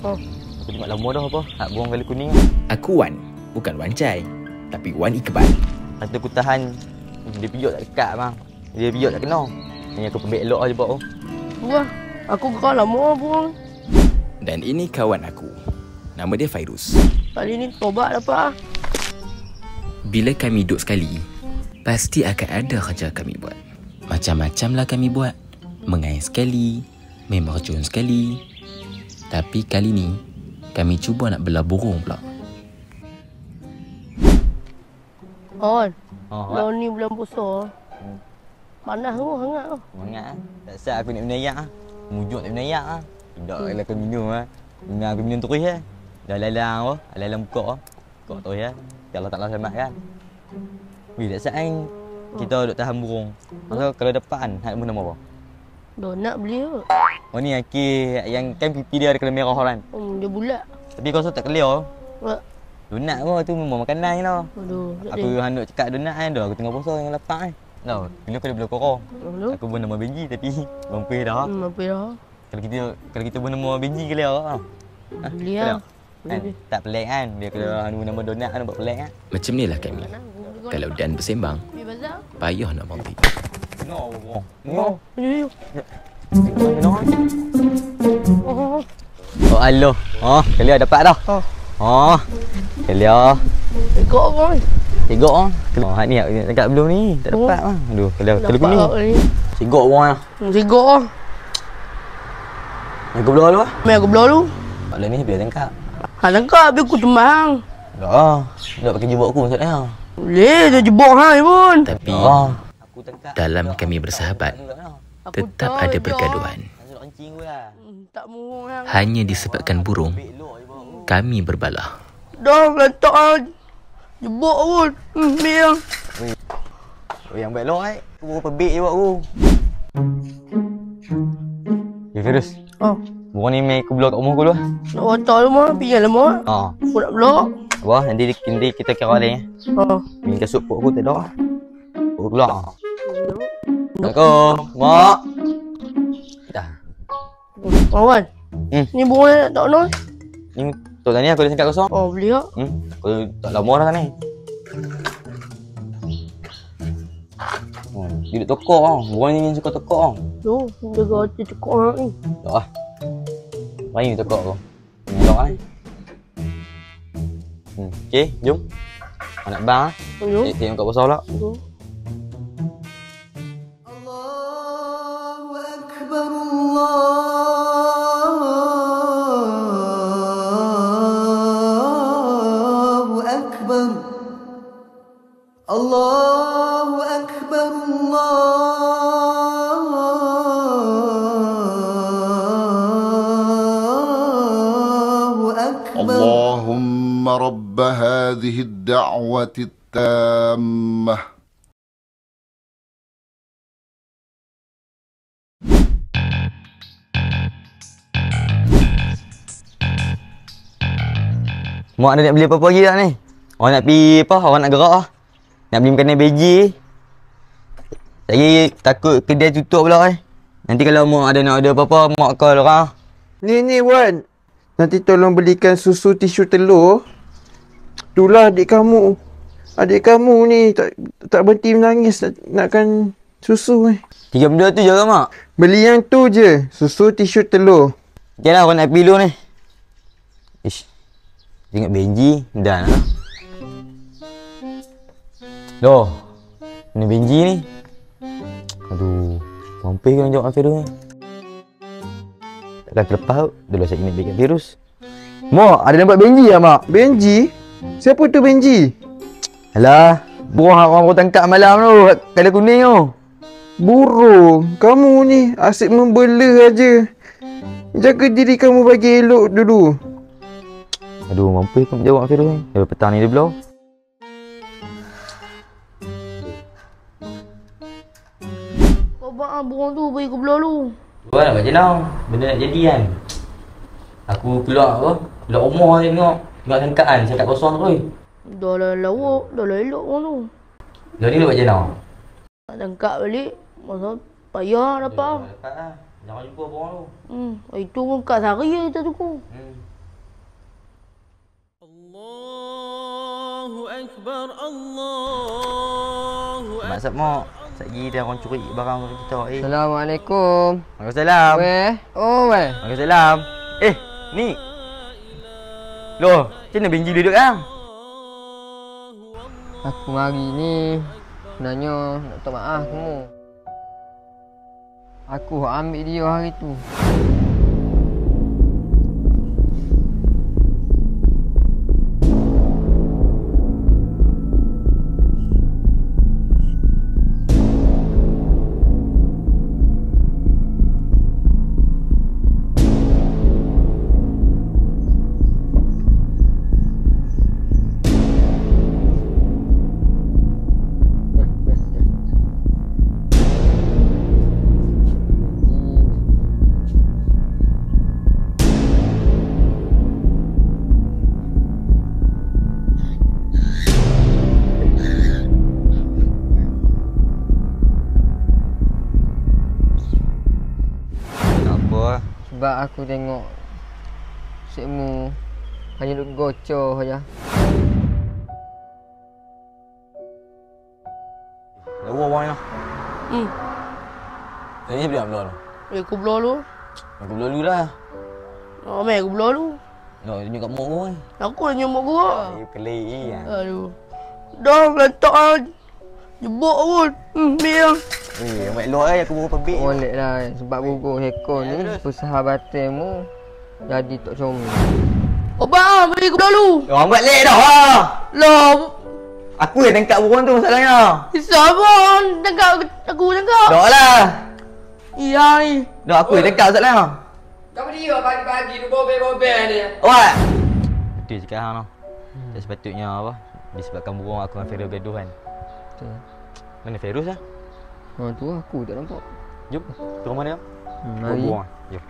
Oh. Aku tengok lama dah apa. Hak burung kali kuning. Aku Wan, bukan Wan Chai, tapi Wan Iqbal. Kata aku tahan. Dia pijak tak dekat bang. Dia pijak tak kena. Ni aku pembek elok aja buat. Wah, aku gerak lama burung. Dan ini kawan aku. Nama dia Fairuz. Kali ni tobat dapat. Bila kami duduk sekali, pasti akan ada kerja kami buat. Macam-macam lah kami buat. Mengais sekali, memercun sekali. Tapi kali ni, kami cuba nak belah burung pula. On, Oh, tahun ni bulan puasa. Panas tu, hangat tu. semangat ah. Tak sah aku nak menayak ah. Mujuk tak menayak ah. Tidak kalau aku minum ah. Aku minum terus ah. Dah lalang apa? Lalang buka ah. Buka terus ah. Allah Taala selamat kan. Weh, tak sah kan kita duk tahan burung. Masa kalau dapat kan, hak nama apa? Donat beli ke? Oh ni akir yang kan pipi dia ada kena merah kan. Dia bulat. Tapi kau rasa tak clear. Wah. Donat apa tu memang makanan je lah. Aduh, tak Aku handuk cakap donat kan dah. Aku tengah puasa yang lapar kan. Tahu, bila aku dah belah korang. Lalu? Aku pun nama Benji tapi mampir dah. Apa dah? Kalau kita pun nama Benji ke lah. Beli lah. Kan? Tak pelik kan. Dia kalau nama donat kan nampak pelik kan. Macam ni lah kami. Kalau Dan bersembang, Pergi bazar? payah nak berhenti. No. Oh, you. Oh. Oh aloh. Oh, kalian dapat dah. Oh. Oh. Kalian Ikut apa ni? segok ah. Oh, hak ni dekat belum ni. Tak dapat ah. Aduh, kalau kuning. Ni. Segok orang ah. Sigok ah. Aku belah dulu ah. Mai aku belah dulu. Malam ni biar tangkap. Ha tangkap habis aku tembang. Dah. Dah pakai jebak aku maksudnya. Boleh dia jebok hang pun. Tapi Aku tangkap. dalam kami bersahabat, tetap ada pergaduhan. Tak murung hang. Hanya disebabkan burung, kami berbalah. Dah letak ah. Jebok pun. Biar. Oh, yang baik lah aku baru pebik je buat aku. Ya Firuz. Oh. Burung ni main aku belah kat rumah aku dulu. Nak watak lu mah, pinggan lama. Haa. Aku nak belok. Wah, nanti kita kira lain. Oh. Minum kasut pok aku tak ada. Pok keluar. Assalamualaikum. Mak. Dah. Kawan. Ni burung nak tak nak? Ni tok tadi aku dah singkat kosong. Oh, beli tak? Aku tak lama dah kan ni. Dia duduk tokok ah. Burung ni suka tokok ah. Tu, jaga hati cukup hang ni. Tak ah. Main tokok aku. Tengok ah. Okey, jom. Anak bang ah. Ayo. Tengok kat pasar pula. Tu. Allahu Akbar, Allahu Akbar, Allahu Akbar, Allahu Akbar. اللهم رب هذه الدعوة التامة Mak ada nak beli apa-apa lagi tak ni? Orang nak pergi apa? Orang nak gerak ah. Nak beli makanan beji. Saya takut kedai tutup pula Nanti kalau mak ada nak order apa-apa, mak call orang. Ni Wan. Nanti tolong belikan susu tisu telur. Itulah adik kamu. Adik kamu ni tak berhenti menangis nakkan susu ni. 3 benda tu je ke mak? Beli yang tu je. Susu tisu telur. Okey lah, orang nak pergi dulu ni. Ish. Tengok Benji, dah lah. Loh. Ni Benji ni. Aduh. Mampir kena jawab Firuz ni. Takkan terlepas kot. Dulu saya ingat bagi Firuz. Mak, ada nampak Benji lah mak? Benji? Siapa tu Benji? Alah. Burung orang baru tangkap malam tu. Kala kuning tu. Burung. Kamu ni asyik membela aja. Jaga diri kamu bagi elok dulu. Aduh, mampir kau jawab Firuz ni. Dah petang ni dia belah. Kau buat burung tu bagi aku belah lu. Buat nak macam mana? Benda nak jadi kan? Aku keluar apa? Keluar rumah je tengok. Tengok tangkap kan, cakap kosong tu. Dah lah lawak, dah lah elok burung tu. Dah ni lu macam mana? Nak tangkap balik, masa payah dapat. Dapat lah. Jangan jumpa burung tu. Itu pun kat sehari je kita tu. Mak Sat Mok. Satgi dia orang curi barang kita. Assalamualaikum. Waalaikumsalam. Weh. Oh, weh. Waalaikumsalam. Ni. Loh, macam mana Benji duduk kan? Aku mari ni sebenarnya nak minta maaf kamu. Aku ambil dia hari tu. Sebab aku tengok Sikmu hanya duduk gocor saja. Lawa orang ni. Tadi beli apa lu? Aku belah lu. Aku beli dulu lah. Oh, aku belah lu. Nak tunjuk kat mak gua. Aku dah nyamuk gua. Kelih ya. Aduh. Dah letak ah. Jebok pun. Biar. Mak lu aku baru pebik. Boleh lah sebab buku hekor ni persahabatanmu jadi tak comel. Abang, bagi aku belah lu. Orang buat lek dah. Lah, Aku yang tangkap burung tu masalahnya. siapa tangkap aku tangkap? Tak lah. Iya ni. Dah aku yang tangkap masalahnya. Kau dia pagi-pagi tu bobel-bobel dia. Awak. Betul cakap hang tu. Tak sepatutnya apa? Disebabkan burung aku dengan Feroz gaduh kan. Betul. Mana Feroz lah? Ha tu aku tak nampak. Jom. Ke rumah dia. Mari. Buang. Jom.